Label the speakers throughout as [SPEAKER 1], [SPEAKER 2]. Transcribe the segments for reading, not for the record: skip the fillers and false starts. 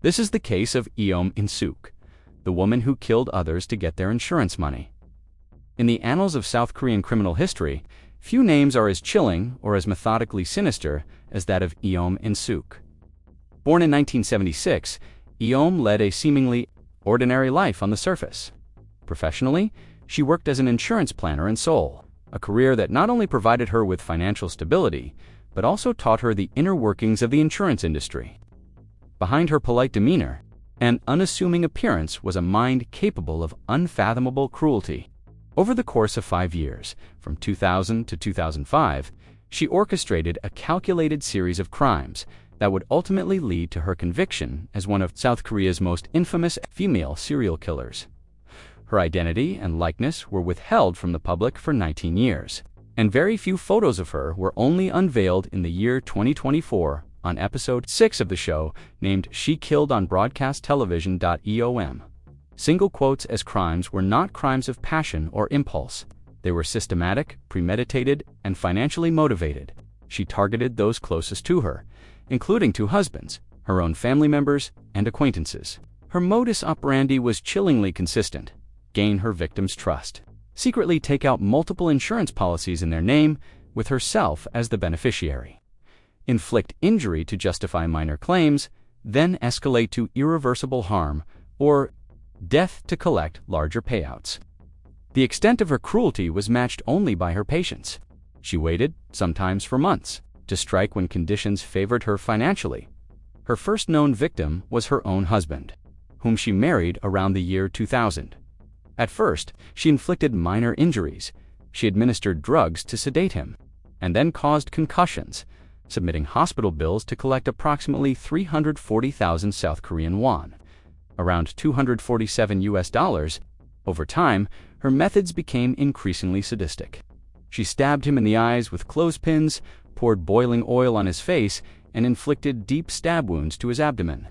[SPEAKER 1] This is the case of In-Sook, the woman who killed others to get their insurance money. In the annals of South Korean criminal history, few names are as chilling or as methodically sinister as that of In-Sook. Born in 1976, Eom led a seemingly ordinary life on the surface. Professionally, she worked as an insurance planner in Seoul, a career that not only provided her with financial stability, but also taught her the inner workings of the insurance industry. Behind her polite demeanor and unassuming appearance was a mind capable of unfathomable cruelty. Over the course of 5 years, from 2000 to 2005, she orchestrated a calculated series of crimes that would ultimately lead to her conviction as one of South Korea's most infamous female serial killers. Her identity and likeness were withheld from the public for 19 years, and very few photos of her were only unveiled in the year 2024 on episode 6 of the show named She Killed on Broadcast Television. EOM. Single quotes as crimes were not crimes of passion or impulse. They were systematic, premeditated, and financially motivated. She targeted those closest to her, including 2 husbands, her own family members, and acquaintances. Her modus operandi was chillingly consistent: gain her victims' trust, secretly take out multiple insurance policies in their name, with herself as the beneficiary, inflict injury to justify minor claims, then escalate to irreversible harm or death to collect larger payouts. The extent of her cruelty was matched only by her patience. She waited, sometimes for months, to strike when conditions favored her financially. Her first known victim was her own husband, whom she married around the year 2000. At first, she inflicted minor injuries. She administered drugs to sedate him, and then caused concussions, submitting hospital bills to collect approximately 340,000 South Korean won, around $247. Over time, her methods became increasingly sadistic. She stabbed him in the eyes with clothespins, poured boiling oil on his face, and inflicted deep stab wounds to his abdomen.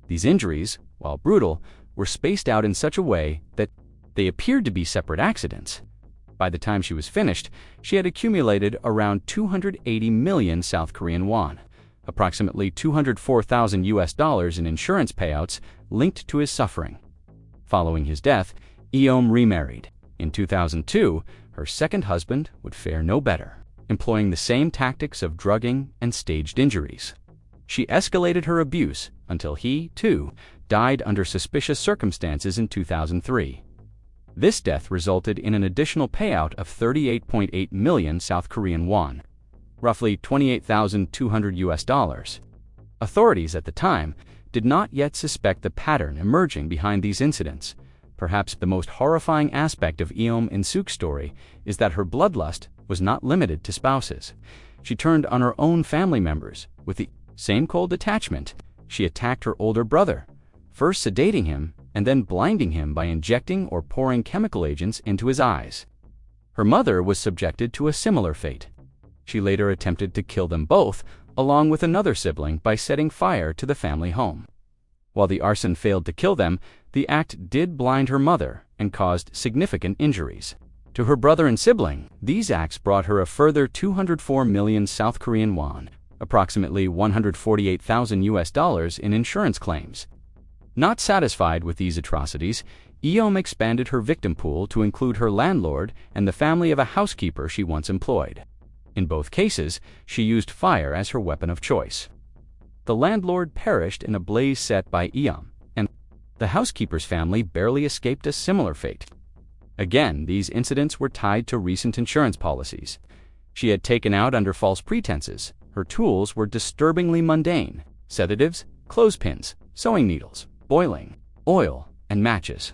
[SPEAKER 1] These injuries, while brutal, were spaced out in such a way that they appeared to be separate accidents. By the time she was finished, she had accumulated around 280 million South Korean won, approximately $204,000 in insurance payouts linked to his suffering. Following his death, Eom remarried. In 2002, her second husband would fare no better, employing the same tactics of drugging and staged injuries. She escalated her abuse until he, too, died under suspicious circumstances in 2003. This death resulted in an additional payout of 38.8 million South Korean won, roughly $28,200. Authorities at the time did not yet suspect the pattern emerging behind these incidents. Perhaps the most horrifying aspect of In-Sook's story is that her bloodlust was not limited to spouses. She turned on her own family members. With the same cold detachment, she attacked her older brother, first sedating him and then blinding him by injecting or pouring chemical agents into his eyes. Her mother was subjected to a similar fate. She later attempted to kill them both, along with another sibling, by setting fire to the family home. While the arson failed to kill them, the act did blind her mother and caused significant injuries. To her brother and sibling, these acts brought her a further 204 million South Korean won, approximately $148,000 in insurance claims. Not satisfied with these atrocities, Eom expanded her victim pool to include her landlord and the family of a housekeeper she once employed. In both cases, she used fire as her weapon of choice. The landlord perished in a blaze set by Eom, and the housekeeper's family barely escaped a similar fate. Again, these incidents were tied to recent insurance policies. She had taken out under false pretenses. Her tools were disturbingly mundane: sedatives, clothespins, sewing needles, boiling oil, and matches.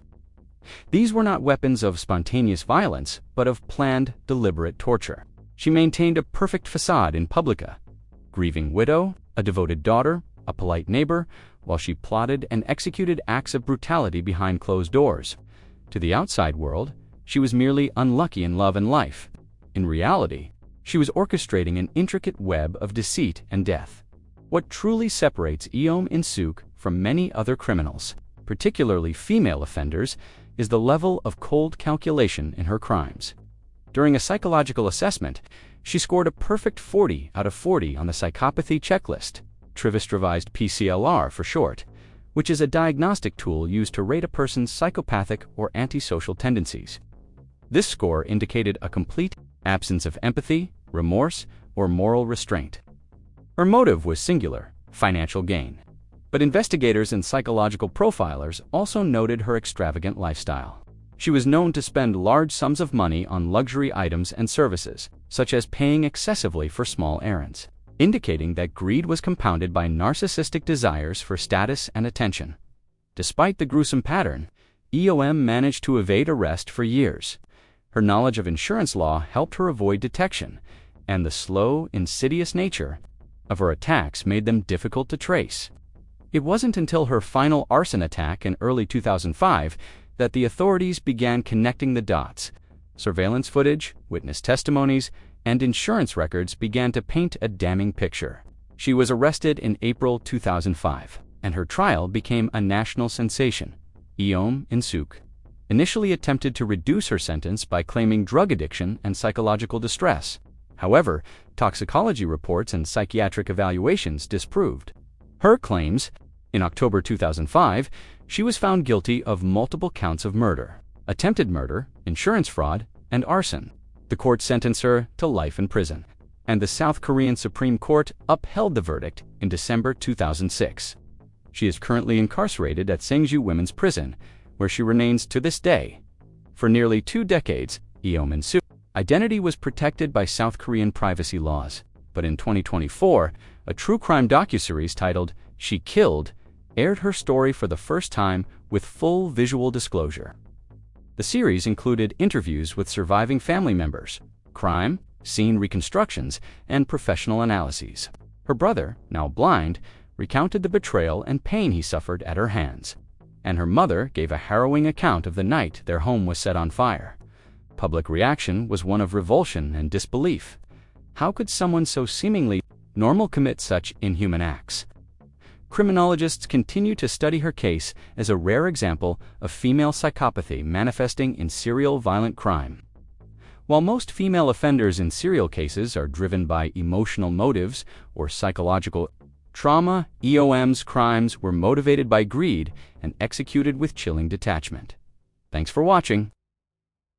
[SPEAKER 1] These were not weapons of spontaneous violence, but of planned, deliberate torture. She maintained a perfect facade in public: a grieving widow, a devoted daughter, a polite neighbor, while she plotted and executed acts of brutality behind closed doors. To the outside world, she was merely unlucky in love and life. In reality, she was orchestrating an intricate web of deceit and death. What truly separates In-Sook from many other criminals, particularly female offenders, is the level of cold calculation in her crimes. During a psychological assessment, she scored a perfect 40 out of 40 on the psychopathy checklist, Trivistravized PCLR for short, which is a diagnostic tool used to rate a person's psychopathic or antisocial tendencies. This score indicated a complete absence of empathy, remorse, or moral restraint. Her motive was singular: financial gain. But investigators and psychological profilers also noted her extravagant lifestyle. She was known to spend large sums of money on luxury items and services, such as paying excessively for small errands, indicating that greed was compounded by narcissistic desires for status and attention. Despite the gruesome pattern, EOM managed to evade arrest for years. Her knowledge of insurance law helped her avoid detection, and the slow, insidious nature of her attacks made them difficult to trace. It wasn't until her final arson attack in early 2005 that the authorities began connecting the dots. Surveillance footage, witness testimonies, and insurance records began to paint a damning picture. She was arrested in April 2005, and her trial became a national sensation. In-Sook initially attempted to reduce her sentence by claiming drug addiction and psychological distress. However, toxicology reports and psychiatric evaluations disproved her claims. In October 2005, she was found guilty of multiple counts of murder, attempted murder, insurance fraud, and arson. The court sentenced her to life in prison, and the South Korean Supreme Court upheld the verdict in December 2006. She is currently incarcerated at Sangju Women's Prison, where she remains to this day. For nearly 2 decades, In-Sook's identity was protected by South Korean privacy laws. But in 2024, a true crime docuseries titled "She Killed" aired her story for the first time with full visual disclosure. The series included interviews with surviving family members, crime scene reconstructions, and professional analyses. Her brother, now blind, recounted the betrayal and pain he suffered at her hands, and her mother gave a harrowing account of the night their home was set on fire. Public reaction was one of revulsion and disbelief. How could someone so seemingly normal commit such inhuman acts? Criminologists continue to study her case as a rare example of female psychopathy manifesting in serial violent crime. While most female offenders in serial cases are driven by emotional motives or psychological trauma, EOM's crimes were motivated by greed and executed with chilling detachment. Thanks for watching.